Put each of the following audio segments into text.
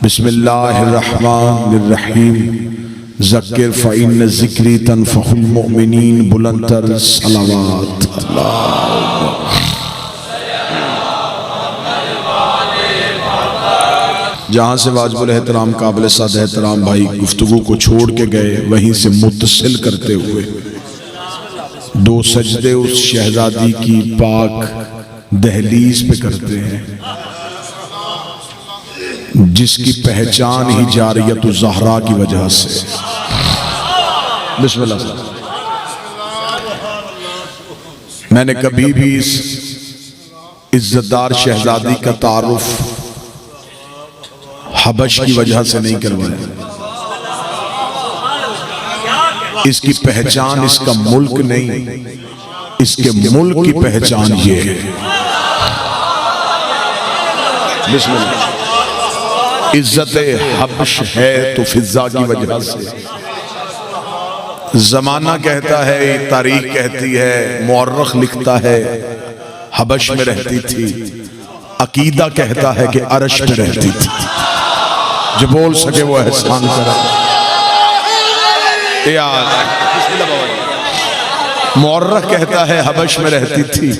बिस्मिल्लाहिर्रहमानिर्रहीम। ज़क्किर फ़इन्न ज़िक्री तनफ़हुल मुमिनीन। बुलंदतर सलावत। जहाँ से वाजिबुल एहतराम काबिल सद एहतराम भाई गुफ्तगू को छोड़ के गए, वहीं से मुत्तसिल करते हुए दो सजदे उस शहजादी की पाक दहलीज पे करते हैं जिसकी पहचान ही जारियत ज़हरा की वजह से। बिस्मिल्लाह। मैंने कभी भी इस इज्जतदार शहजादी का तारुफ हबश की वजह से नहीं करवाया। इसकी पहचान इसका मुल्क नहीं, इसके मुल्क की पहचान ये है। बिस्मिल्लाह। इज्जत हबश है तो फिजा की वजह से। जमाना कहता है, तारीख कहती है, मुअर्रिख लिखता है हबश में रहती थी। अकीदा कहता है कि अरश में रहती थी। जो बोल सके वो एहसान करे। मुअर्रिख कहता है हबश में रहती थी,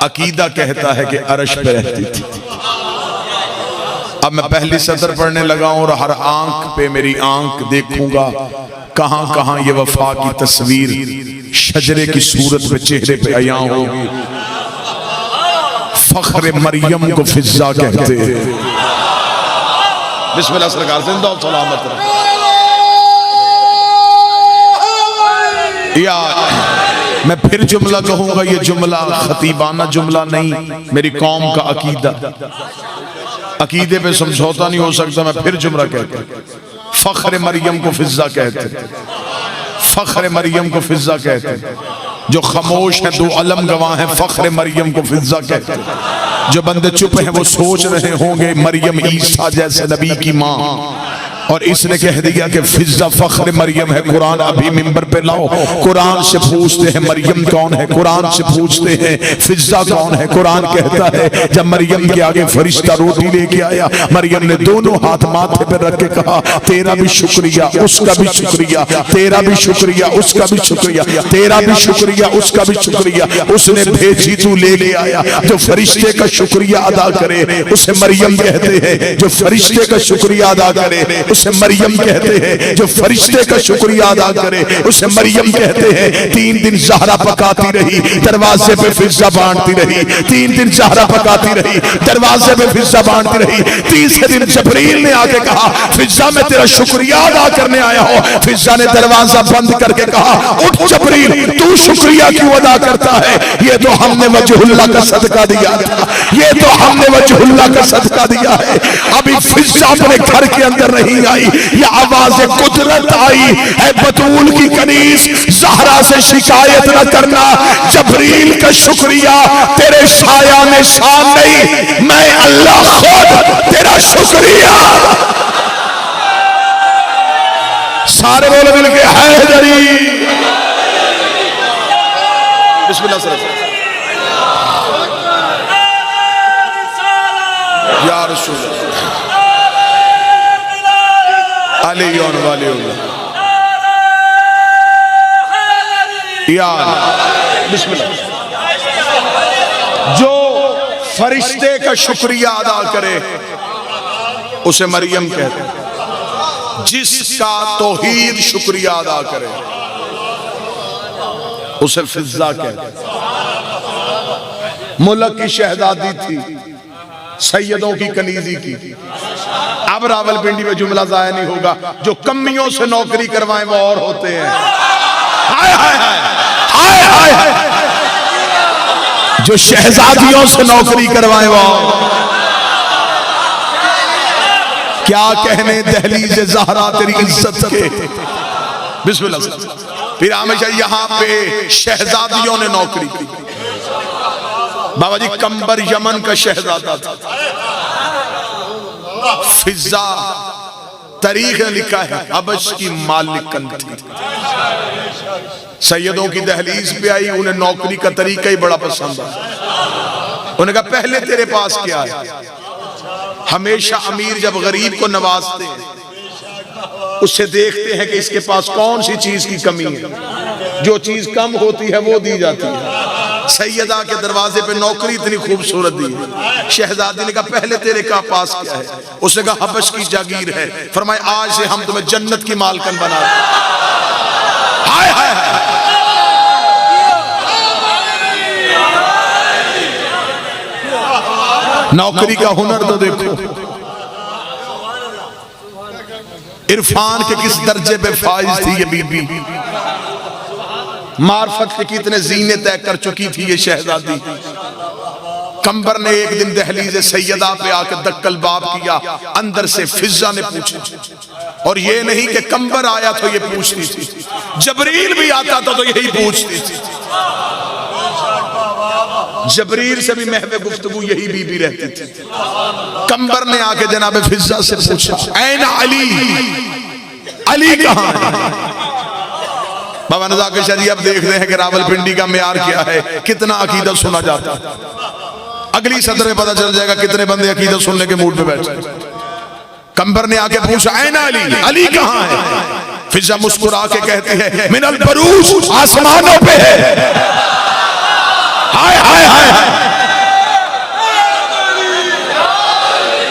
अकीदा कहता है कि अरश पे रहती थी। अब मैं पहली सदर पढ़ने लगा हूं और हर आंख पे मेरी आंख देखूंगा, कहां कहां ये वफा की तस्वीर शजरे की सूरत में चेहरे पे आया होगी। फख्र मरियम को फिजा कहते हैं। बिस्मिल्लाह। सरकार जिंदा और सलामत रहे। या मैं फिर जुमला कहूंगा, ये जुमला खतीबाना जुमला नहीं, मेरी कौम का अकीदा। अकीदे पे समझौता नहीं हो सकता। मैं फिर जुमला कहता हूं, फख्र मरियम को फिजा कहते, फख्र मरियम को फिजा कहते। जो खामोश है दो अलम गवाह है, फख्र मरियम को फिजा कहते। जो बंदे चुप हैं वो सोच रहे होंगे मरियम ईसा जैसे नबी की माँ, और इसने कह दिया कि फिजा फख्र मरियम है। कुरान अभी मिंबर पे लाओ। कुरान से पूछते हैं मरियम कौन है, कुरान से पूछते हैं फिजा कौन है। कुरान कहता है जब मरियम के आगे फरिश्ता रोटी लेके आया, मरियम ने दोनों हाथ माथे पे रख के कहा तेरा भी शुक्रिया, उसका भी शुक्रिया, तेरा भी शुक्रिया, उसका भी शुक्रिया, तेरा भी शुक्रिया, उसका भी शुक्रिया। उसने भेजी तू लेके आया। जो फरिश्ते का शुक्रिया अदा करे उसे मरियम कहते हैं। जो फरिश्ते का शुक्रिया अदा करे उसे मरियम कहते हैं। जो फरिश्ते का शुक्रिया अदा करे उसे मरियम कहते हैं। 3 दिन ज़हरा पकाती रही, दरवाजे पे फिजा बांटती रही। 3 दिन ज़हरा पकाती रही, दरवाजे पे फिजा बांटती रही। तीसरे दिन जबरील ने आके कहा फिजा मैं तेरा शुक्रिया अदा करने आया हूं। फिजा ने दरवाजा बंद करके कहा उठ जबरील, तू शुक्रिया क्यों अदा करता है? ये तो हमने वजहुल्लाह का सदका दिया था, ये तो हमने वजहुल्लाह का सदका दिया है। अभी फिजा अपने घर के अंदर नहीं आई, ये आवाज कुदरत आई है। बतूल की कनीज ज़हरा से शिकायत न करना, जबरील का शुक्रिया तेरे शाया में शान नहीं, मैं अल्लाह खुद तेरा शुक्रिया। सारे बोले मिलके हैदरी। बिस्मिल्लाह। या रसूल जो फरिश्ते का शुक्रिया अदा करे उसे मरियम कहते, जिसका तौहीद शुक्रिया अदा करे उसे फिजा कहते। मुल्क की शहजादी थी, सैयदों की कनीजी की। अब रावलपिंडी में जुमला जाया नहीं होगा, जो कम्मियों से नौकरी करवाएं वो और होते हैं। हाय हाय हाय हाय हाय हाय। जो शहजादियों से नौकरी करवाएं वो क्या कहने दहलीज ज़हरा तेरी इज्जत के। बिस्मिल्लाह। फिर हमेशा यहाँ पे शहजादियों ने नौकरी की। बाबा जी कंबर यमन का शहजादा था। फिजा तारीख ने लिखा है हबश की मालिकन थी। सैयदों की दहलीज पे आई, उन्हें नौकरी का तरीका ही बड़ा पसंद आया। उन्होंने कहा पहले तेरे पास क्या है? हमेशा अमीर जब गरीब को नवाजते हैं उससे देखते हैं कि इसके पास कौन सी चीज की कमी है, जो चीज कम होती है वो दी जाती है। सैयदा के दरवाजे पे नौकरी इतनी खूबसूरत दी है। शहजादी ने कहा पहले तेरे का पास क्या है? उसने कहा हबश की जागीर है। फरमाया आज से हम तुम्हें जन्नत की मालकन बना दें। हाय हाय हाय, नौकरी का हुनर तो देखो, इरफान के किस दर्जे पे फाइज थी ये बीबी, मार्फत के कितने जीने तय कर चुकी थी ये शहजादी। कंबर ने एक दिन दहलीज सैयदा पे आकर दक्कल बाब किया, अंदर से फिजा ने पूछा, और ये नहीं कि कंबर आया तो ये पूछती थी, जबरील भी आता था तो यही पूछती थी। जबरील से भी महवे गुफ्तगू यही बीबी रहती थी। कंबर ने आके जनाब फिजा से पूछा, ऐन अली, अली कहां है? बाबा नज़ाकत शरीफ अब देख रहे हैं कि रावलपिंडी का म्यार क्या है, कितना अकीदत सुना जाता है। अगली सदर में पता चल जाएगा कितने बंदे अकीदत सुनने के मूड में बैठे। कंबर ने आके पूछा, ऐन अली, अली कहां है? फिजा मुस्कुरा के कहते हैं, मिनल बरूज, आसमानों पे है। हाय हाय हाय हाय,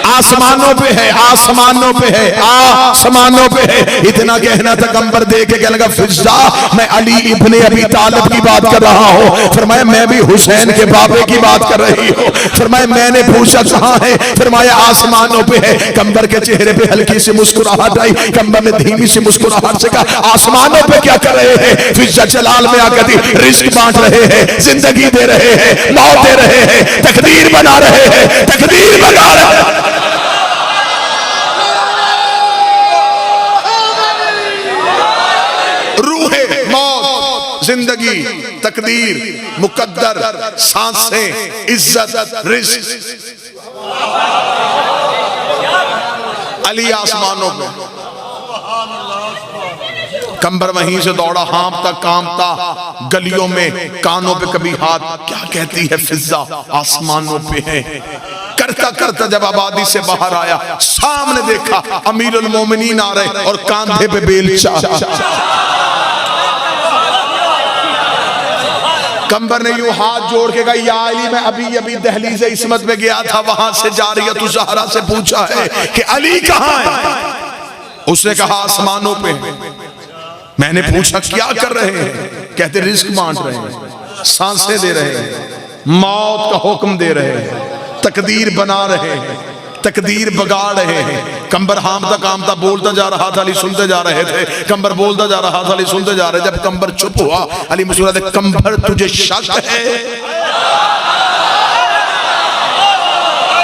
आसमानों पे है, आसमानों पे है, आसमानों पे है। इतना कहना था, कंबर दे के कहने लगा, फिजा मैं अली इब्ने अबी तालिब की बात कर रहा हूँ। फरमाया मैं भी हुसैन के बाबे की बात कर रही हूँ। फरमाया मैंने पूछा कहाँ है? फरमाया आसमानों पे है। कंबर के चेहरे पे हल्की सी मुस्कुराहट आई। कंबर ने धीमी सी मुस्कुराहट से कहा, आसमानों पे क्या कर रहे हैं? फिजा जलाल में आकर थी, रिस्क बांट रहे हैं, जिंदगी दे रहे हैं, मौत दे रहे हैं, तकदीर बना रहे हैं, तकदीर बना रहे हैं। जिंदगी, तकदीर, मुकद्दर, सांसें, इज्जत, रिस्क, अली आसमानों पे। कंबर वहीं से दौड़ा, हाँफता कांपता गलियों में, कानों पे कभी हाथ, क्या कहती है फिजा? आसमानों पे है। करता करता जब आबादी से बाहर आया, सामने देखा अमीरुल मोमिनीन आ रहे और कांधे पे बेलचा। कंबर ने यूं हाथ जोड़ के कहा, या अली मैं अभी अभी दहलीज़े इस्मत में गया था, वहां से जारियतु ज़हरा से पूछा है कि अली कहां है? उसने कहा आसमानों पे। मैंने पूछा क्या कर रहे हैं? कहते रिस्क बांट रहे हैं, सांसें दे रहे हैं, मौत का हुक्म दे रहे हैं, तकदीर बना रहे हैं, तकदीर बगाड़ रहे हैं। कंबर हामता कामता बोलता जा रहा था, अली सुनते जा रहे थे। कंबर बोलता जा रहा था, अली सुनते जा रहे। जब कंबर चुप हुआ, अली मुस्कुराते, कंबर तुझे शक है?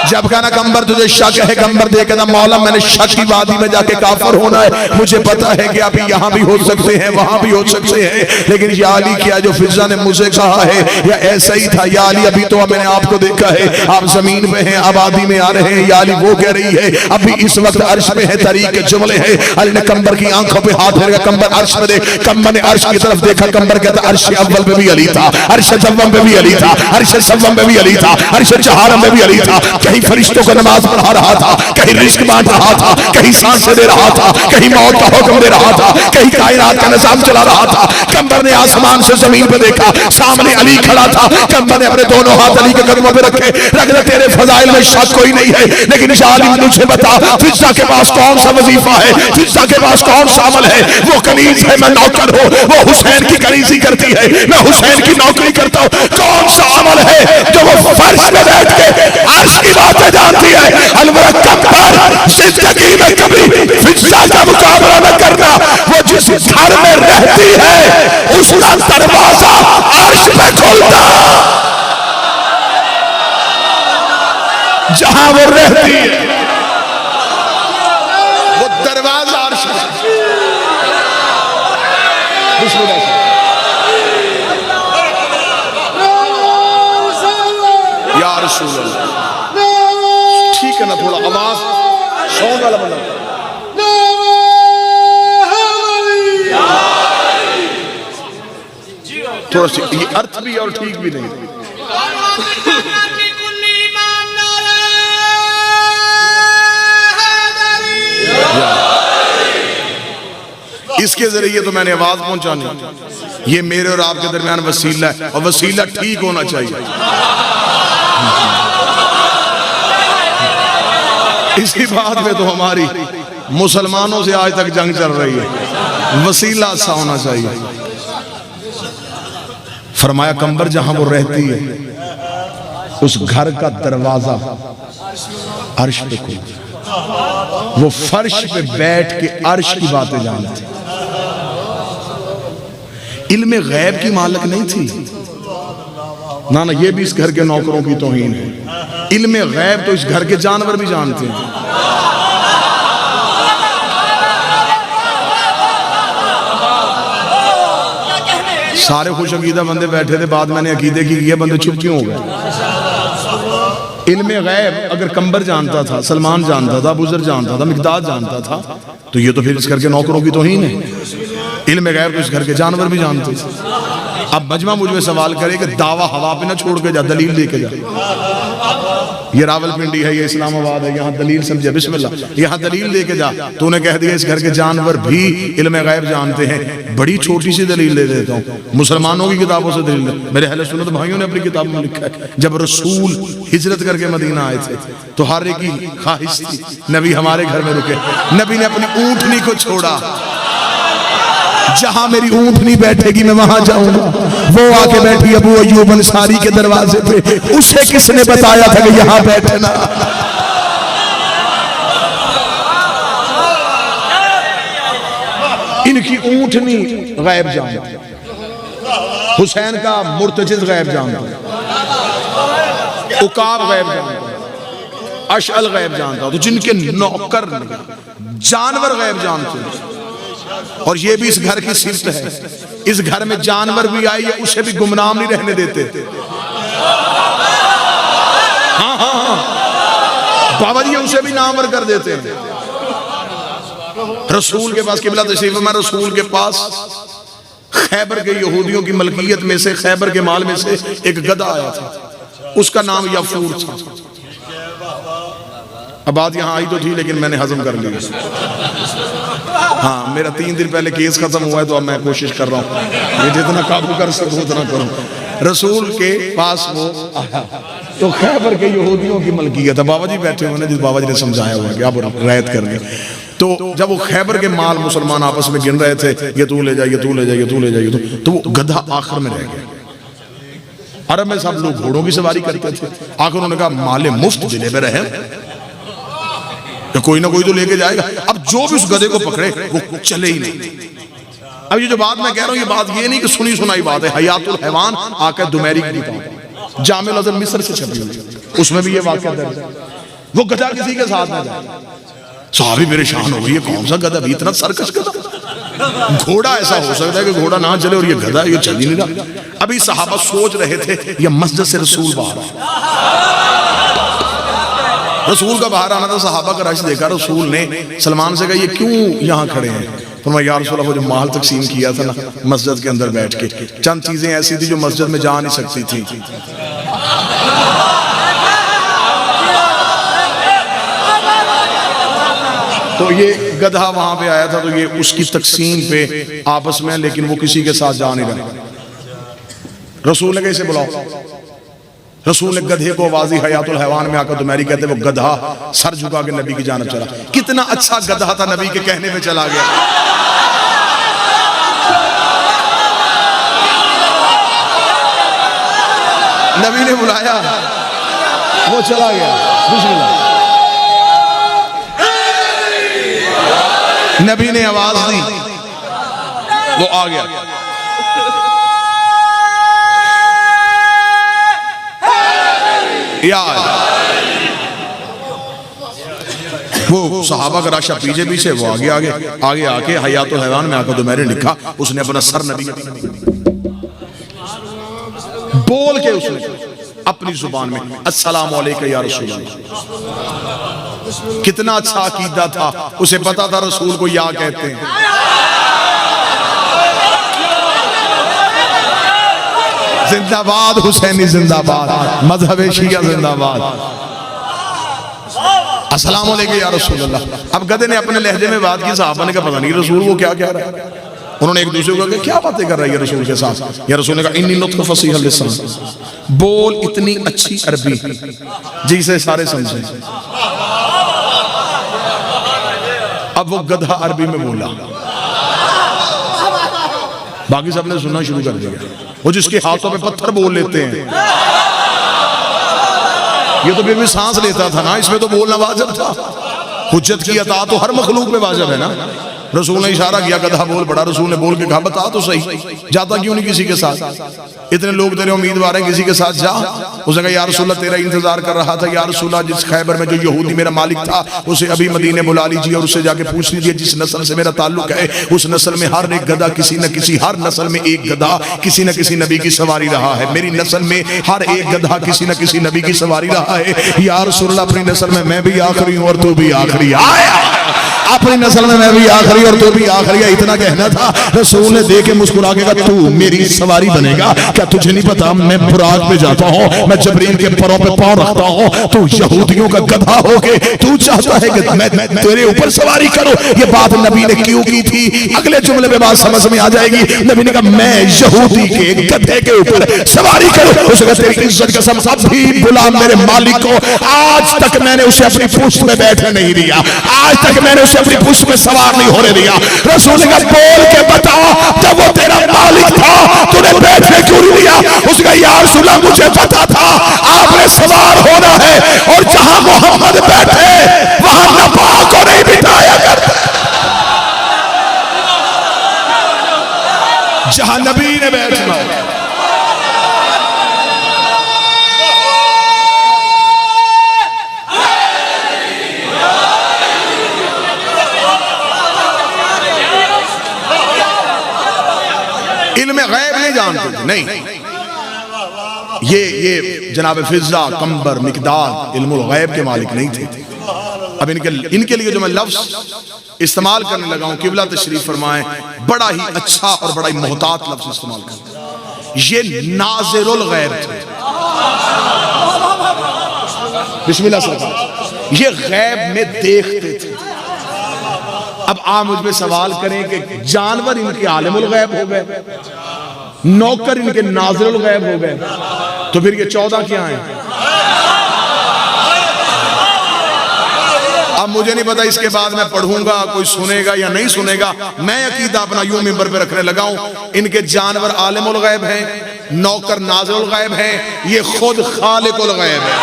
जब कहा ना कंबर तुझे शक है, कंबर देखे ना, मौला मैंने शक की वादी में जाके काफिर होना है। मुझे पता है कि अभी यहाँ भी हो सकते हैं, वहां भी हो सकते हैं, लेकिन या अली क्या जो फिजा ने मुझे कहा है या ऐसा ही था? या अली अभी तो मैंने आपको देखा है, आप जमीन में हैं, आबादी में आ रहे हैं। या अली वो कह रही है अभी इस वक्त अर्श में है, तरीक के जुमले हैं। अली ने कंबर की आंखों पे हाथ फेर, कंबर अर्श में देख। कंबर ने अर्श की तरफ देखा, कंबर कहता अर्श अव्वल पे भी अली था, अर्श जव्वम पे भी अली था, अर्श सव्वम पे भी अली था, अर्श चहारम पे भी अली था। कहीं फरिश्तों को नमाज पढ़ा रहा था, कहीं रिस्क बांट रहा था, कहीं सांसें दे रहा था, कहीं मौत का हुक्म दे रहा था, कहीं कायनात का निजाम चला रहा था। कंबर ने आसमान से जमीन पे देखा, सामने अली खड़ा था। कंबर ने अपने दोनों हाथ अली के कदमों पे रखे, रख दे तेरे फजाइल में शक कोई नहीं है, लेकिन अली मुझे बता फिजा के पास कौन सा वजीफा है, फिजा के पास कौन सा अमल है? वो कनीज है, मैं नौकर हूँ, वो हुसैन की कनीजी करती है, मैं हुसैन की नौकरी करता हूँ। कौन सा अमल है जो वो फर्श में बैठ के अर्श की बातें जानती है? अलबत्ता कंबर जिंदगी में कभी फिजा का मुकाबला न करना। वो जिस घर में रहती है उसका दरवाजा अर्श पे खुलता, जहां वो रहती है वो दरवाजा अर्श पे। या रसूल अल्लाह, ठीक है ना, थोड़ा आवाज साउंड वाला बना। थोड़ा सी ये अर्थ भी और ठीक भी नहीं। इसके जरिए तो मैंने आवाज पहुंचानी, ये मेरे और आपके दरमियान वसीला है, और वसीला ठीक होना चाहिए। इसी बात में तो हमारी मुसलमानों से आज तक जंग चल रही है, वसीला अच्छा होना चाहिए। फरमाया कंबर जहां वो रहती है उस घर का दरवाजा अर्श पे खुला, वो फर्श पे बैठ के अर्श की बातें जानती। इल्म गैब की मालिक नहीं थी ना, ना ये भी इस घर के नौकरों की तौहीन है। इल्म गैब तो इस घर के जानवर भी जानते हैं। सारे खुश अकीदा बंदे बैठे थे, बाद मैंने अकीदे की ये बंदे चुप क्यों हो गए? इल्म गैब अगर कंबर जानता था, सलमान जानता था, अबू ज़र जानता था, मिक़दाद जानता था, तो ये तो फिर इस घर के नौकरों की तौहीन है। इल्म गैब तो इस घर के जानवर भी जानते थे। अब मजमा मुझ में सवाल करे कि दावा हवा पे ना छोड़ के जा, दलील लेके जा। ये रावलपिंडी है, ये इस्लामाबाद है, यहाँ दलील समझे, बिस्मिल्लाह, यहाँ दलील लेके जा। तूने कह दिया इस घर के जानवर भी इल्म गैब जानते हैं, बड़ी छोटी सी दलील ले देता हूँ, मुसलमानों की किताबों से दलील। मेरे अहले सुन्नत भाइयों ने अपनी किताब में लिखा है, जब रसूल हिजरत करके मदीना आए थे तो हर एक की ख्वाहिश थी नबी हमारे घर में रुके। नबी ने अपनी ऊँटनी को छोड़ा, जहां मेरी ऊँटनी बैठेगी मैं वहां जाऊंगा। वो आके बैठी अबू अय्यूब अंसारी के दरवाजे पे, उसे किसने बताया था कि यहां बैठना? इनकी ऊँटनी गैब जानती, हुसैन का मुर्तजिज गैब जानता, उकाब गैब जानता, अशअल गैब जानता, तो जिनके नौकर जानवर गैब जानते। और ये भी इस घर की सिफत है, इस घर में जानवर भी आई है उसे भी गुमनाम नहीं रहने देते। हाँ हाँ हाँ, बाबा जी उसे भी नामवर कर देते हैं। रसूल के पास किबला तशरीफ में, रसूल के पास खैबर के यहूदियों की मलकियत में से, खैबर के माल में से एक गधा आया था, उसका नाम याफूर था। अब बात यहाँ आई तो थी लेकिन मैंने हजम कर लिया। हाँ, मेरा 3 दिन पहले केस खत्म हुआ है तो अब मैं कोशिश कर रहा हूँ ये जितना काबू कर सकूँ उतना करूँ। रसूल के पास वो आया तो खैबर के यहूदियों की मलकियत है, बाबा जी बैठे हुए, जिस बाबा जी ने समझाया हुआ कि आप रियायत करनी। तो जब वो खैबर के माल मुसलमान आपस में गिन रहे थे, ये तू ले जाए, ये तू ले जाए, ये तू ले जाए, तो वो गधा आखिर में रह गया। अरब में सब लोग घोड़ों की सवारी करते थे, आखिर उन्होंने कहा माले मुफ्त दिले में रहे तो कोई ना कोई तो लेके जाएगा। अब जो भी उस गधे को पकड़े वो चले ही नहीं। अब ये जो बात मैं कह रहा हूँ, ये बात ये नहीं कि सुनी सुनाई बात है, हयातुल हैवान आकर दुमैरी की किताब जामिल अज़म मिस्र से छपी हुई, उसमें भी ये वाक़या दर्ज है। वो गधा किसी के साथ ना जाए, साहबी परेशान हो गई, ये कौन सा गधा, इतना सरकस गधा? घोड़ा ऐसा हो सकता है कि घोड़ा ना चले और ये गधा ये चल ही नहीं रहा। अभी सहाबा सोच रहे थे ये मस्जिद से रसूल बाहर आए, रसूल का बाहर आना था, सहाबा का रश देखा, रसूल ने सलमान से कहा ये क्यों यहाँ खड़े हैं? फरमाया या रसूल अल्लाह, वो जो माल तकसीम किया था ना मस्जिद के अंदर बैठ के, चंद चीजें ऐसी थी जो मस्जिद में जा नहीं सकती थी। तो ये गधा वहां पे आया था, तो ये उसकी तकसीम पे आपस में, लेकिन वो किसी के साथ जा नहीं रहा। रसूल ने कैसे बुलाओ, रसूल ने गधे को आवाज़ी हयातुल हैवान में आकर दुमैरी कहते, वो गधा सर झुका के नबी की जानब चला। कितना अच्छा गधा था, नबी के कहने में चला गया। नबी ने बुलाया, वो चला गया। बिस्मिल्लाह, नबी ने आवाज दी, वो आ गया। यार वो सहाबा का राशा पीछे पीछे, वो आगे आगे आगे आके हयातुल हैवान में आकर दुमैरी लिखा, उसने अपना सर नबी बोल के उसने अपनी जुबान में अस्सलामु अलैका या रसूल अल्लाह। कितना अच्छा अकीदा था, उसे पता था रसूल को या कहते हैं। जिंदाबाद हुसैनी जिंदाबाद, मजहब शिया जिंदाबाद। अस्सलाम वालेकुम या रसूल अल्लाह। अब गधे ने अपने लहजे में बात की, साहबा ने कहा पता नहीं रसूल वो क्या कह रहा है। उन्होंने एक दूसरे को कहा क्या बातें कर रहा है रसूल के साथ। या रसूल ने कहा इन्नी नुत्क़ फसीह लिसान, बोल इतनी अच्छी अरबी जिसे सारे समझे। अब वो गधा अरबी में बोला, बाकी सबने सुनना शुरू कर दिया। वो जिसके हाथों में पत्थर बोल लेते हैं, ये तो फिर भी सांस लेता था ना, इसमें तो बोलना वाजिब था। हुज्जत की अता तो हर मखलूक में वाजिब है ना। रसूल ने इशारा किया गधा बोल पड़ा। रसूल ने बोल के कहा बता तो सही, जाता क्यों नहीं किसी के साथ, इतने लोग तेरे उम्मीदवार हैं, किसी के साथ जा। उसने कहा या रसूल अल्लाह तेरा इंतजार कर रहा था। या रसूल अल्लाह जिस खैबर में जो यहूदी मेरा मालिक था उसे अभी मदीने बुला लीजिए और उससे जाके पूछ लीजिए जिस नस्ल से मेरा ताल्लुक है उस नस्ल में हर एक गधा किसी न किसी, हर नस्ल में एक गधा किसी न किसी नबी की सवारी रहा है। मेरी नस्ल में हर एक गधा किसी न किसी नबी की सवारी रहा है। या रसूल अल्लाह अपनी नस्ल में मैं भी आखिरी हूँ और तू भी आखिरी। आया अपनी नस्ल में मैं भी आखिरी और तू भी आखिरी। इतना कहना था, रसूल ने देख के मुस्कुरा के कहा तू मेरी सवारी बनेगा क्या, तुझे नहीं पता मैं बुराक पे जाता हूँ, मैं जबरील के पैरों पे पाँव रखता हूँ, तू यहूदियों का गधा हो के तू चाहता है कि मैं तेरे ऊपर सवारी करूं। ये बात नबी ने क्यों की थी, अगले जुमले में बात समझ में आ जाएगी। नबी ने कहा मैं यहूदी के गधे के ऊपर सवारी करूं। उसने कहा तेरी इज्जत कसम सभी बुला मेरे मालिक को, आज तक मैंने उसे अपनी पुश्त में बैठने नहीं दिया, आज तक मैंने उसे अपनी पुश्त में सवार नहीं होने दिया। रसूल ने कहा बोल के बता जब वो तेरा मालिक था तूने बैठने क्यों नहीं दिया। उसका या रसूल अल्लाह मुझे पता था आपने सवार होना है और जहां मोहम्मद बैठे वहां नापाक को नहीं बिठाया करते, जहां नबी ने बैठना। इल्म गैब नहीं जानते थे, नहीं। ये जनाब फिजा कंबर मिकदाद इल्मुल गैब के मालिक नहीं थे। अब इनके लिए जो मैं लफ्ज इस्तेमाल करने लगा हूं, किबला तशरीफ फरमाएं, बड़ा ही अच्छा और बड़ा ही मोहतात लफ्ज इस्तेमाल कर, ये नाज़िरुल गैब थे। बिस्मिल्लाह सरकार, ये गैब में देखते थे। अब आप मुझ में सवाल करें कि जानवर इनके आलिमुल गैब हो गए, नौकर इनके नाज़िरुल गैब हो गए, तो फिर ये 14 क्या हैं? अब मुझे नहीं पता इसके बाद मैं पढ़ूंगा कोई सुनेगा या नहीं सुनेगा। मैं अकीदा अपना यूं मिंबर पे रखने लगा हूं, इनके जानवर आलिमुल गैब हैं, नौकर नाज़िरुल गैब हैं, ये खुद खालिकुल गैब है।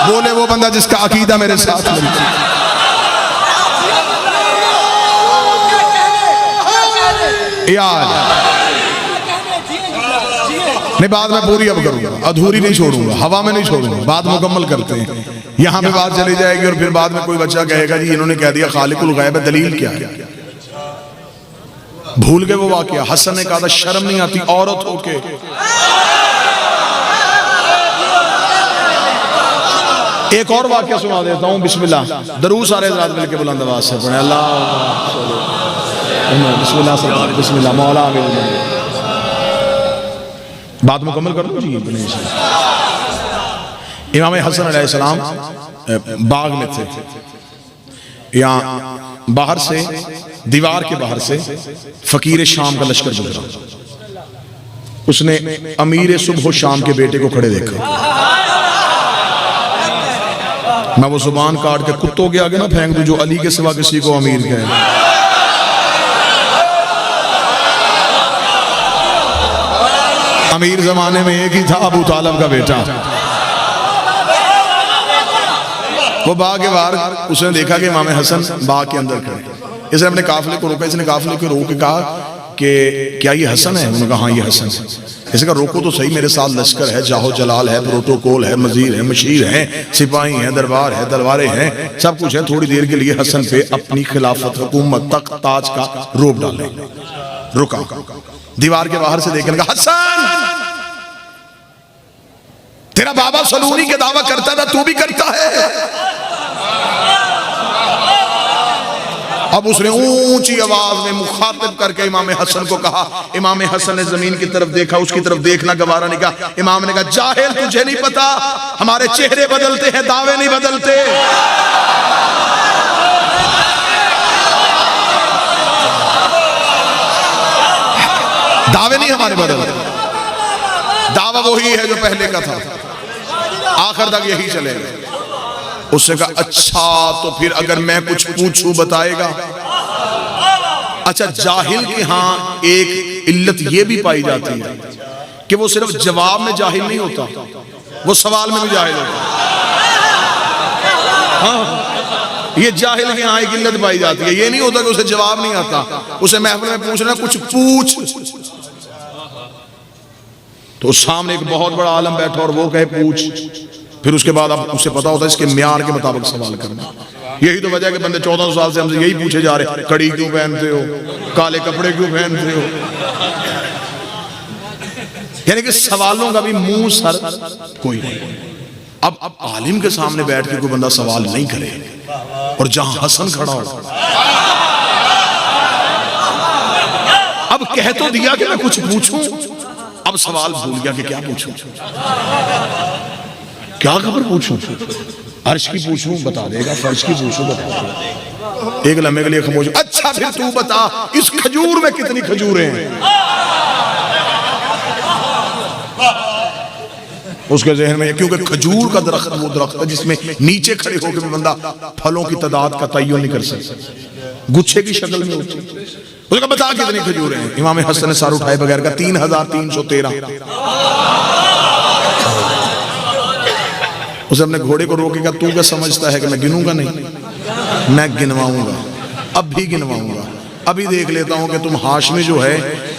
बोले वो बंदा जिसका अकीदा मेरे साथ मिलता है। यार नहीं, बात मैं पूरी अब करूंगा, अधूरी नहीं छोड़ूंगा, हवा में नहीं छोड़ूंगा, बात मुकम्मल करते हैं। यहां पे बात चली जाएगी और फिर बाद में कोई बच्चा कहेगा जी इन्होंने कह दिया खालिकुल गैब है, दलील क्या है। भूल गए वो वाकया, हसन ने कहा था शर्म नहीं आती औरत होके। एक और वाकया सुना देता हूं, बिस्मिल्लाह, दरूद सारे हज़रात मिलके बुलंद आवाज से पढ़े। अल्लाह बिस्मिल्लाह सरकार, बिस्मिल्लाह मौला आमीन। बात मुकम्मल कर दो जी। इमाम हसन अलैहिस्सलाम बाग में थे, यहाँ बाहर से, दीवार के बाहर से फकीर शाम का लश्कर गुजरा। उसने अमीर सुबह शाम के बेटे को खड़े देखा। मैं वो जुबान काट के कुत्तों के आगे ना फेंक दूं जो अली के सिवा किसी को अमीर कहे। अमीर जमाने में एक ही था, अबू तालिब का बेटा। वो बाग के बाहर उसने देखा कि इमाम हसन बाग के अंदर खड़े। इसने अपने काफिले को रोका, इसने काफिले को रोक के कहा कि क्या ये हसन है? उन्होंने कहा हाँ ये हसन है। इसने कहा रोको तो सही, मेरे साथ लश्कर है, जाहो जलाल है, प्रोटोकॉल है, मजीर है, मशीर है, सिपाही है, दरबार है, तलवारें हैं, सब कुछ है। थोड़ी देर के लिए हसन पे अपनी खिलाफत हुकूमत तक ताज का रोब डाले। रुका, दीवार के बाहर से देखने लगा, हसन तेरा बाबा सलूनी के दावा करता था, तू भी करता है? अब उसने ऊंची आवाज में मुखातिब करके इमाम हसन को कहा। इमाम हसन ने जमीन की तरफ देखा, उसकी तरफ देखना गवारा नहीं कहा। इमाम ने कहा, जाहिल तुझे नहीं पता, हमारे चेहरे बदलते हैं, दावे नहीं बदलते। दावे नहीं हमारे बदलते, दावा वही है जो पहले का था, आखिर तक यही चलेगा। उसने कहा, अच्छा तो फिर अगर मैं कुछ पूछूं बताएगा? अच्छा, जाहिल के हाँ एक इल्लत ये भी पाई जाती है कि वो सिर्फ जवाब में जाहिल नहीं होता, वो सवाल में भी जाहिल होता। हाँ, ये जाहिल के यहाँ एक इल्लत पाई जाती है। ये नहीं होता कि उसे जवाब नहीं आता, उसे महफिल में पूछना, कुछ पूछ। तो सामने एक बहुत बड़ा आलम बैठा और वो कहे पूछ, फिर उसके बाद अब उसे पता होता है इसके म्यार के मुताबिक सवाल करना। यही तो वजह है कि बंदे 1400 साल से हमसे यही पूछे जा रहे, कड़ी क्यों पहनते हो, काले कपड़े क्यों पहनते हो। यानी कि सवालों का भी मुंह सर कोई नहीं। अब आलिम के सामने बैठ के कोई बंदा सवाल नहीं करे, और जहां हसन खड़ा हो, अब कह तो दिया कि मैं कुछ पूछूं, अब सवाल भूल गया कि क्या पूछूं, क्या खबर पूछूं। अर्श की पूछूं बता देगा, फर्श की पूछूं बता देगा। एक लम्हे के लिए खामोश। अच्छा फिर तू बता, इस खजूर में कितनी खजूरें हैं? उसके जहन में, क्योंकि खजूर का दरख्त वो दरख्त है जिसमें नीचे खड़े होकर भी बंदा फलों की तादाद का तय्युन नहीं कर सकता, गुच्छे की शक्ल में होती। उसका बता कितनी खजूरें हैं? इमाम हसन ने सार उठाए बगैर का 3313। उसे अपने घोड़े को रोकेगा, तू क्या समझता है कि मैं गिनूंगा? नहीं, मैं गिनवाऊंगा, अब भी गिनवाऊंगा। अभी देख लेता हूं कि तुम हाशमी जो है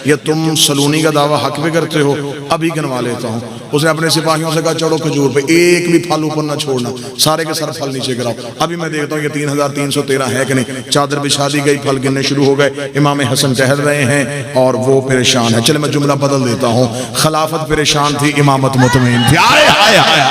या तुम सलूनी का दावा हक पे करते हो, अभी गिनवा लेता हूं। उसने अपने सिपाहियों से कहा, चढ़ो खजूर पे, एक भी फल ऊपर ना छोड़ना, सारे के सारे फल नीचे गिराओ। अभी मैं देखता हूं कि 3313 है कि नहीं। चादर बिछा दी गई, फल गिनने शुरू हो गए। इमाम हसन टहल रहे हैं और वो परेशान है। चले मैं जुमला बदल देता हूं। खिलाफत परेशान थी, इमामत मुतमईन थी। आए हाय हाय,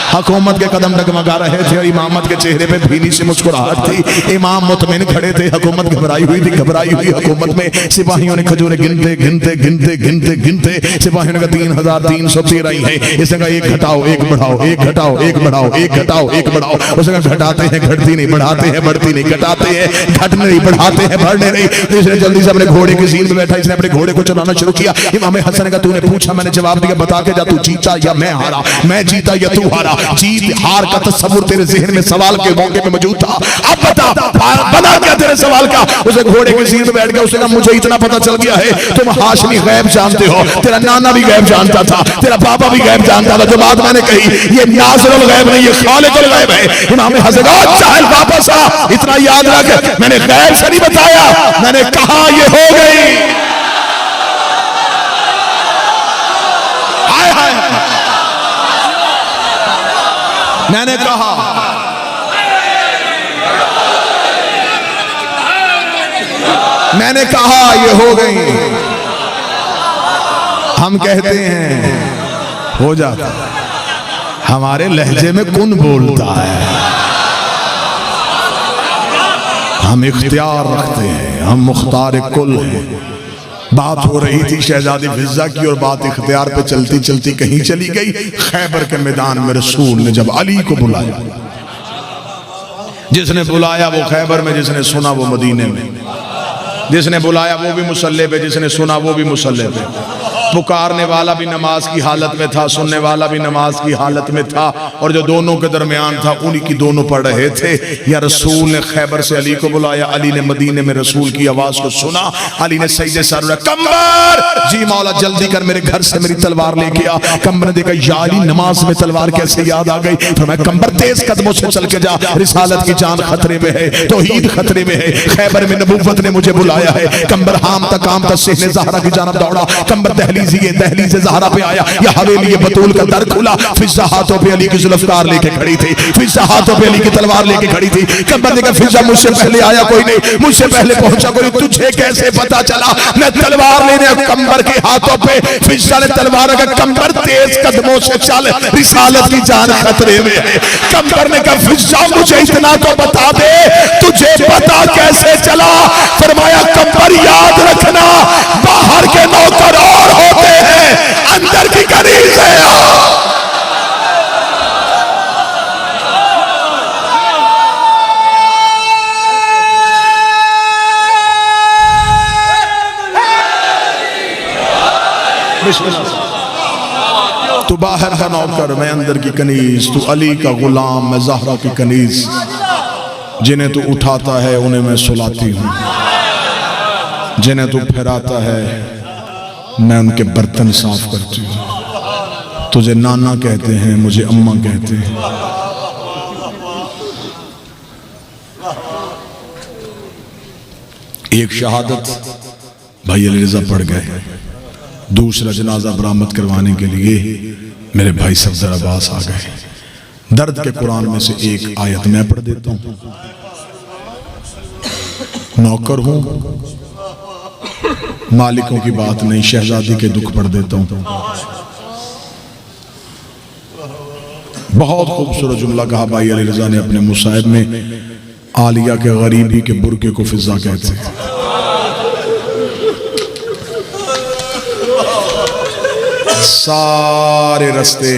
हुकूमत के कदम डगमगा रहे थे और इमामत के चेहरे पे भीनी सी मुस्कुराहट थी। इमाम मुतमईन खड़े थे, हुकूमत घबराई हुई थी। घबराई हुई हुकूमत में सिपाहियों ने खजूरें गिनते गिनते गिनते गिनते गिनते सिपाहियों ने कहा 3313 ही है। इसने कहा एक घटाओ एक बढ़ाओ, एक घटाओ एक बढ़ाओ, एक घटाओ एक बढ़ाओ। उसने कहा घटाते हैं घटती नहीं, बढ़ाते हैं बढ़ती नहीं, घटाते हैं घट नहीं, बढ़ाते हैं बढ़ने नहीं। तो इसने जल्दी से अपने घोड़े की सीन में बैठा, इसने अपने घोड़े को चलाना शुरू किया। इमाम हसन ने कहा, तूने पूछा, मैंने जवाब दिया, बता के जा, तू जीता या मैं हारा, मैं जीता या तू हारा। जीत हार का तस्वुर तेरे ज़हन में सवाल के मौके पे मौजूद था, अब बता बना क्या तेरे सवाल का। उसे घोड़े की सीट में बैठ गया। उसने कहा, मुझे इतना पता चल गया है, तुम हाशमी गैब जानते हो, तेरा नाना भी गैब जानता था, तेरा पापा भी गैब जानता था। जो बात मैंने कही ये नाज़िरुल गैब नहीं, ये खालिकुल गैब है। इमाम हसन चाहे वापस आ, इतना याद रख, मैंने गैब से नहीं बताया, मैंने कहा ये हो गई। हाय हाय, मैंने कहा ये हो गई। हम कहते हैं हो जाता, हमारे लहजे में कौन बोलता है, हम इख्तियार रखते हैं, हम मुख्तार कुल हैं। बात हो रही थी शहजादी फिजा की और बात इख्तियार पे चलती चलती कहीं चली गई। खैबर के मैदान में रसूल ने जब अली को बुलाया, जिसने बुलाया वो खैबर में, जिसने सुना वो मदीने में, जिसने बुलाया वो भी मुसल्ले पे, जिसने सुना वो भी मुसल्ले पे। पुकारने वाला भी नमाज की हालत में था, सुनने वाला भी नमाज की हालत में था, और जो दोनों के दरमियान था उन्हीं की दोनों पढ़ रहे थे। या रसूल ने खैबर से अली को बुलाया, अली ने मदीने में रसूल की आवाज को सुना। अली ने सजदे सर रखा, कम्बर जी मौला जल्दी कर, मेरे घर से मेरी तलवार लेके आ। कम्बर ने देखा, या अली नमाज में तलवार कैसे याद आ गई। तो मैं कम्बर तेज कदमों से चल के जा, रिसालत की जान खतरे में है, तौहीद खतरे में है, खैबर में नबूवत ने मुझे बुलाया है। कम्बर हाम तक सेहने ज़हरा की जानब दौड़ा। कम्बर दहलीज ज़हरा पे आया, या हवेली बतूल का दर खुला। फिजा हाथों पे अली की जुल्फकार लेके खड़ी थी, फिजा हाथों पे अली की तलवार लेके खड़ी थी। कम्बर ने कहा, फिजा मुझसे पहले आया कोई नहीं, मुझसे पहले पहुंचा कोई, तुझे कैसे पता चला मैं तलवार लेने? कम्बर के हाथों पे फिजा ने तलवार रखा। कम्बर तेज कदमों से चल, रिसालत की जान खतरे में है। कम्बर ने कहा, फिजा मुझे इतना तो बता दे, तुझे पता कैसे चला तू बाहर का नौकर, मैं अंदर की कनीज, तू अली का गुलाम, मैं ज़हरा की कनीज। जिन्हें तू उठाता है उन्हें मैं सुलाती हूँ, जिन्हें तू फिराता है मैं उनके बर्तन साफ करती हूँ। तुझे नाना कहते हैं, मुझे अम्मा कहते हैं। एक शहादत भाई अली रज़ा पढ़ गए, दूसरा जनाजा बरामद करवाने के लिए मेरे भाई सफदर अब्बास आ गए। दर्द के कुरान में से एक आयत मैं पढ़ देता हूँ। नौकर हूं, मालिकों की बात नहीं, शहजादी के दुख पढ़ देता हूं। बहुत खूबसूरत जुमला कहा भाई अली रज़ा ने अपने मुसाहिब में। आलिया के गरीबी के बुरके को फिजा कहते हैं। सारे रास्ते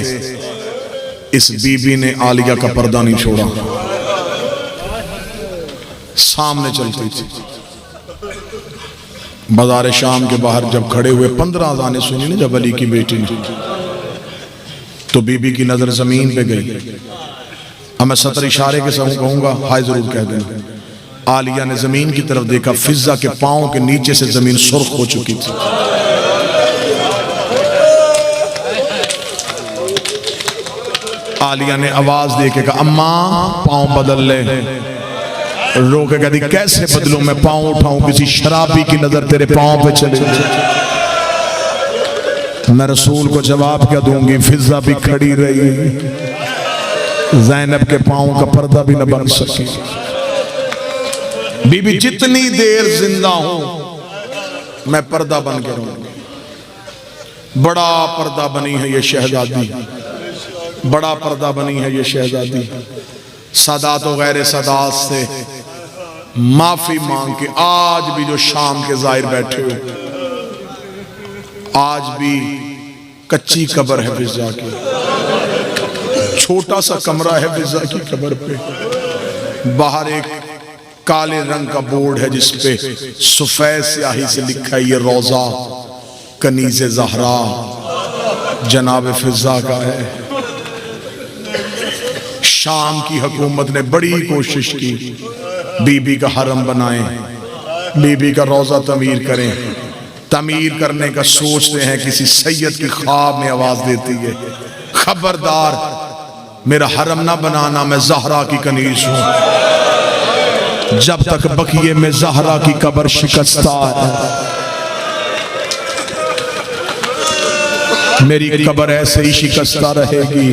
इस बीबी ने आलिया का पर्दा नहीं छोड़ा, सामने चलती थी। बाजार शाम के बाहर जब खड़े हुए 15 अज़ानें सुनी ना जब अली की बेटी ने, तो बीबी की नजर जमीन पे गई। अब मैं 70 इशारे के साथ कहूंगा, हाय जरूर कह देना। आलिया ने जमीन की तरफ देखा, फिजा के पांव के नीचे से जमीन सुर्ख हो चुकी थी। आलिया ने आवाज दे के कहा, अम्मा पांव बदल ले। रोके कहती, कैसे बदलूं, मैं पांव उठाऊं, किसी शराबी की नजर तेरे पांव पे चले। मैं रसूल को जवाब क्या दूंगी, फिजा भी खड़ी रही, ज़ैनब के पांव का पर्दा भी न बन सकी। बीबी जितनी देर जिंदा हूं मैं पर्दा बन के रहूंगी। बड़ा पर्दा बनी है ये शहजादी, बड़ा पर्दा बनी है ये शहजादी। सादात और गैर सादात से माफी मांग के आज भी जो शाम के जाहिर बैठे हो, आज भी कच्ची कब्र है फिजा की, छोटा सा कमरा है फिजा की कब्र पे। बाहर एक काले रंग का बोर्ड है जिसपे सफेद स्याही से लिखा है, ये रोजा कनीज़े ज़हरा जनाब फिजा का है। शाम की हुकूमत ने बड़ी कोशिश की बीबी का हरम बनाएं, बीबी का रोजा तमीर करें। तमीर करने का सोचते हैं, किसी सैयद की ख्वाब में आवाज देती है, खबरदार मेरा हरम ना बनाना, मैं ज़हरा की कनीज हूं। जब तक बकिए में ज़हरा की कब्र शिकस्ता है, मेरी कब्र ऐसे ही शिकस्ता रहेगी।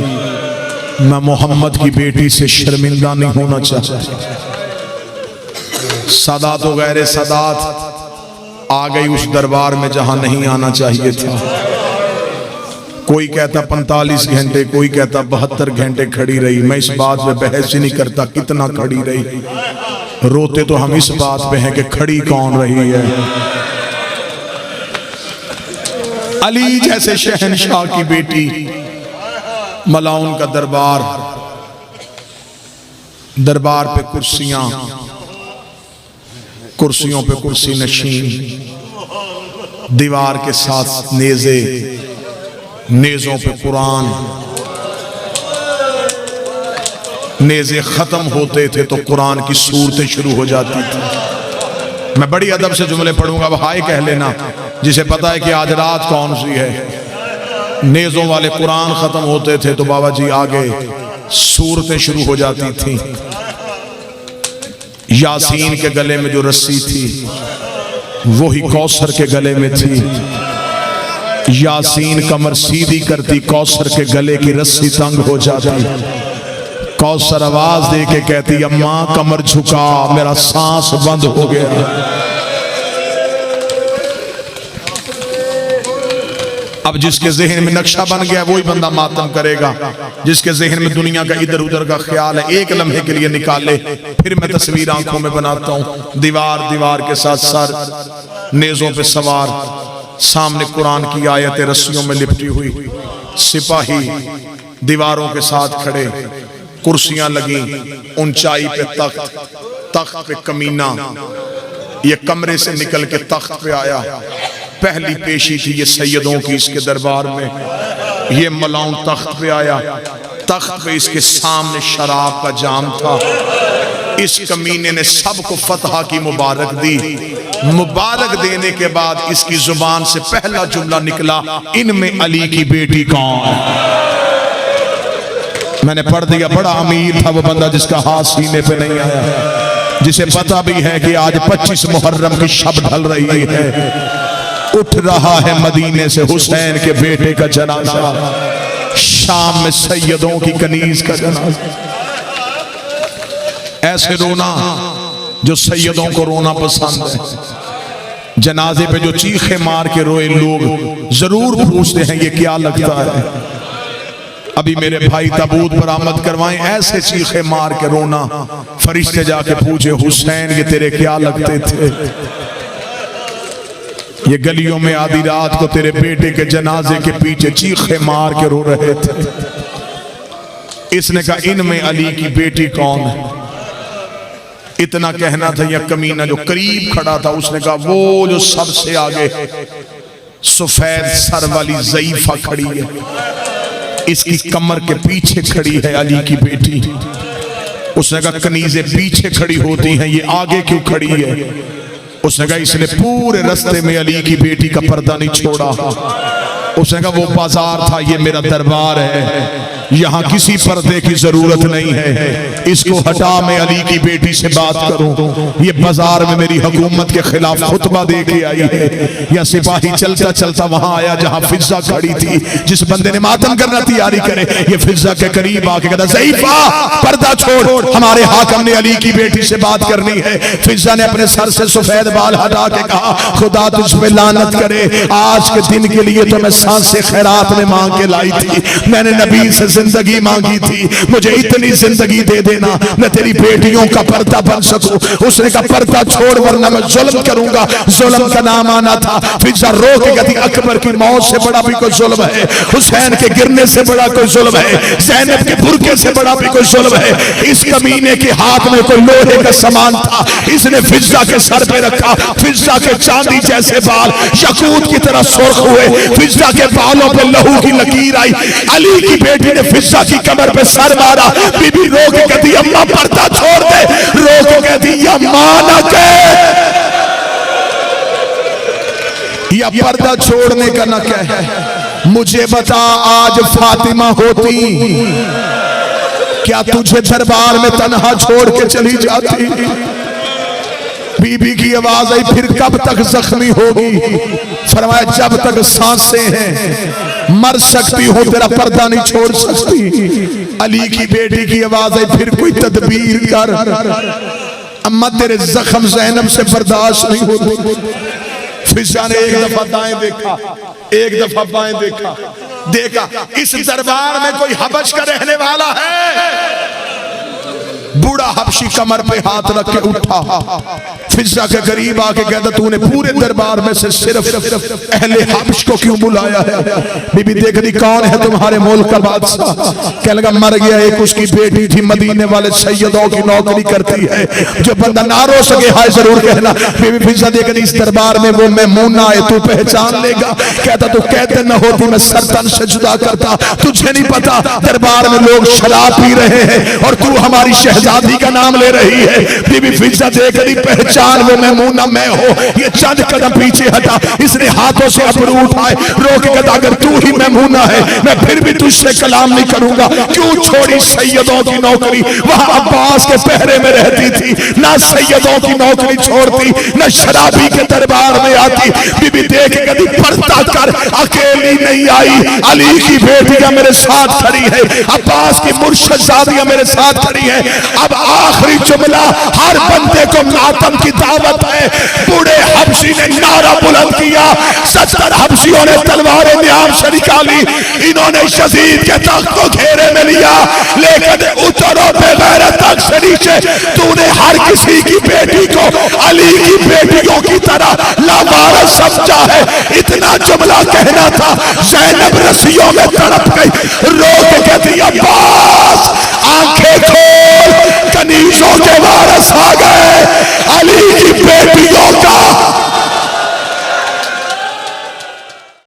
मैं मोहम्मद की बेटी से शर्मिंदा नहीं होना चाहता। सादात और गैर सादात आ गई उस दरबार में जहां नहीं आना चाहिए था। कोई कहता 45 घंटे, कोई कहता 72 घंटे खड़ी रही। मैं इस बात पे बहस ही नहीं करता कितना खड़ी रही, रोते तो हम इस बात पे हैं कि खड़ी कौन रही है। अली जैसे शहनशाह की बेटी, मलाउन का दरबार, दरबार पे कुर्सियां, कुर्सियों पे कुर्सी नशीन, दीवार के साथ नेज़े, नेज़ों पे कुरान। नेज़े खत्म होते थे तो कुरान की सूरतें शुरू हो जाती थी। मैं बड़ी अदब से जुमले पढ़ूंगा, अब हाय कह लेना जिसे पता है कि आज रात कौन सी है। नेज़ों वाले कुरान खत्म होते थे तो बाबा जी आगे सूरतें शुरू हो जाती थी। यासीन के गले में जो रस्सी थी वही कौसर के गले में थी। यासीन कमर सीधी करती, कौसर के गले की रस्सी तंग हो जाती। कौसर आवाज दे के कहती, अम्मा कमर झुका, मेरा सांस बंद हो गया। अब जिसके जहन में नक्शा बन गया वही बंदा मातम करेगा। जिसके जहन में दुनिया का इधर उधर का ख्याल है, एक लम्हे के लिए निकाले। फिर मैं तस्वीर आंखों में बनाता हूँ, दीवार दीवार के साथ सर, नेज़ों पे सवार, सामने कुरान की आयतें रस्सियों में लिपटी हुई, सिपाही दीवारों के साथ खड़े, कुर्सियां लगी, ऊंचाई पे तख्त, तख्त पे कमीना। ये कमरे से निकल के तख्त पे आया, पहली पेशी थी ये सैयदों की इसके दरबार में। ये मलाउन तख्त पे आया, तख्त पे इसके सामने शराब का जाम था। इस कमीने ने सबको फतह की मुबारक दी। मुबारक देने के बाद इसकी जुबान से पहला जुमला निकला, इनमें अली की बेटी कौन है? मैंने पढ़ दिया, बड़ा अमीर था वो बंदा जिसका हाथ सीने पे नहीं आया, जिसे पता भी है कि आज 25 मुहर्रम की शब ढल रही है, उठ रहा है मदीने से हुसैन के बेटे का जनाजा, शाम में सैयदों की कनीज का जनाजा। ऐसे रोना जो सैयदों को रोना पसंद है। जनाजे पे जो चीखे मार के रोए लोग जरूर पूछते हैं ये क्या लगता है। अभी मेरे भाई ताबूत बरामद करवाएं, ऐसे चीखे मार के रोना, फरिश्ते जाके पूछे हुसैन ये तेरे क्या लगते थे? ये गलियों में आधी रात को तेरे बेटे के जनाजे के पीछे चीखे मार के रो रहे थे। इसने कहा इनमें अली की बेटी कौन है? इतना कहना था, यह कमीना जो करीब खड़ा था उसने कहा वो जो सबसे आगे सफेद सर वाली ज़ईफा खड़ी है, इसकी कमर के पीछे खड़ी है अली की बेटी। उसने कहा कनीज़ें पीछे खड़ी होती हैं, ये आगे क्यों खड़ी है? उसने कहा इसने पूरे रास्ते में अली की बेटी का पर्दा नहीं छोड़ा। उसने कहा वो बाजार था, ये मेरा दरबार है, यहाँ किसी पर्दे की जरूरत नहीं है, इसको हटा मैं अली की बेटी से बात करूं। ये बाजार में मेरी हुकूमत के खिलाफ खुतबा दे के आई है। या सिपाही चलता चलता वहां आया जहां फिजा खड़ी थी, जिस बंदे ने मातम करना तैयारी करे, ये फिजा के करीब आके कहता ज़ईफा पर्दा छोड़, हमारे हाकिम ने अली की बेटी से बात करनी है। फिजा ने अपने सर से सफेद बाल हटा के कहा खुदा तुझ पे लानत करे, आज के दिन के लिए तो मैं सांसे खैरात में मांग के लाई थी, मैंने नबी से जिंदगी मांगी थी, मुझे इतनी जिंदगी दे देना मैं तेरी बेटियों का पर्दा बन सकूं। उसने कहा पर्दा छोड़ वरना मैं जुल्म करूंगा। जुल्म का नाम आना था। फिजा रो के कहती अकबर की मौत से बड़ा भी कोई जुल्म है, हुसैन के गिरने से बड़ा कोई जुल्म है, ज़ैनब के बुरके से बड़ा भी कोई जुल्म है। इस कमीने के हाथ में कोई लोहे का सामान था, इसने फिजा के सर पे रखा। फिजा के चांदी जैसे बाल यकूत की तरह सुर्ख हुए, फिजा के बालों पे लहू की लकीर आई। अली की बेटी ने फिजा की कमर पे सर मारा। बीबी रो के कहती अम्मा पर्दा छोड़ दे, रो के कहती या मां ना कहे, या पर्दा छोड़ने का ना कहे। मुझे बता आज फातिमा होती क्या तुझे दरबार में तन्हा छोड़ के चली जाती? बीबी की आवाज आई फिर कब तक जख्मी होगी? फरमाया जब तक सांसें हैं मर सकती हूं, तेरा पर्दा नहीं छोड़ सकती। अली की बेटी की आवाज आई फिर कोई तदबीर कर, अम्मा तेरे जख्म ज़ैनब से बर्दाश्त नहीं होती। फिजा ने एक दफा दाएं देखा, एक दफा बाएं देखा, देखा इस दरबार में कोई हबश का रहने वाला है। बूढ़ा हबशी कमर पे हाथ रख के उठा, फिजा के करीब आके कहता तूने पूरे दरबार में से सिर्फ अहले हबश को क्यों बुलाया है? बीबी देख रही कौन है तुम्हारे मुल्क का बादशाह? कहने लगा मर गया एक उसकी बेटी थी, मदीने वाले सैयदों की नौकरी करती है, जो बंदा ना रो सके हाय जरूर कहना। बीबी फिजा देख रही इस दरबार में वो मैमूना है, तू पहचान लेगा। कहता तू कहते न होती मैं सरतन से जुदा करता, तुझे नहीं पता दरबार में लोग शराब पी रहे हैं और तू हमारी शहजादी का नाम ले रही है। बीबी फिजा देख रही पहचान वो मैमूना मैं हो। ये चंद कदम पीछे हटा, इसने हाथों से अबरू उठाए, रो के कहता अगर तू ही मैमूना है मैं फिर भी तुझसे कलाम नहीं करूंगा। क्यों छोड़ी सैयदों की नौकरी? वहां अब्बास के पहरे में रहती थी, ना सैयदों की नौकरी छोड़ती, न शराबी के दरबार में आती। बीबी देख के कहती पर्दा कर, अकेली नहीं आई, अली की बेटियां मेरे साथ खड़ी है, अब्बास की मुर्शदादियां मेरे साथ खड़ी है। अब आखिरी जुमला हर बंदे को मातम की दावत है। बूढ़े हबशी ने नारा बुलंद किया, 70 हबशियों ने तलवारें न्याम से निकाली, इन्होंने यजीद के तख्त को घेरे में लिया, लेकिन उतरो बेगैरत तख्त से नीचे। तूने हर किसी की बेटी को अली की बेटियों की तरह लावारिस समझा है। इतना जुमला कहना था, ज़ैनब रस्सियों में तड़प गई, रो के कहती अब्बास आंखें खोल, कनीजों के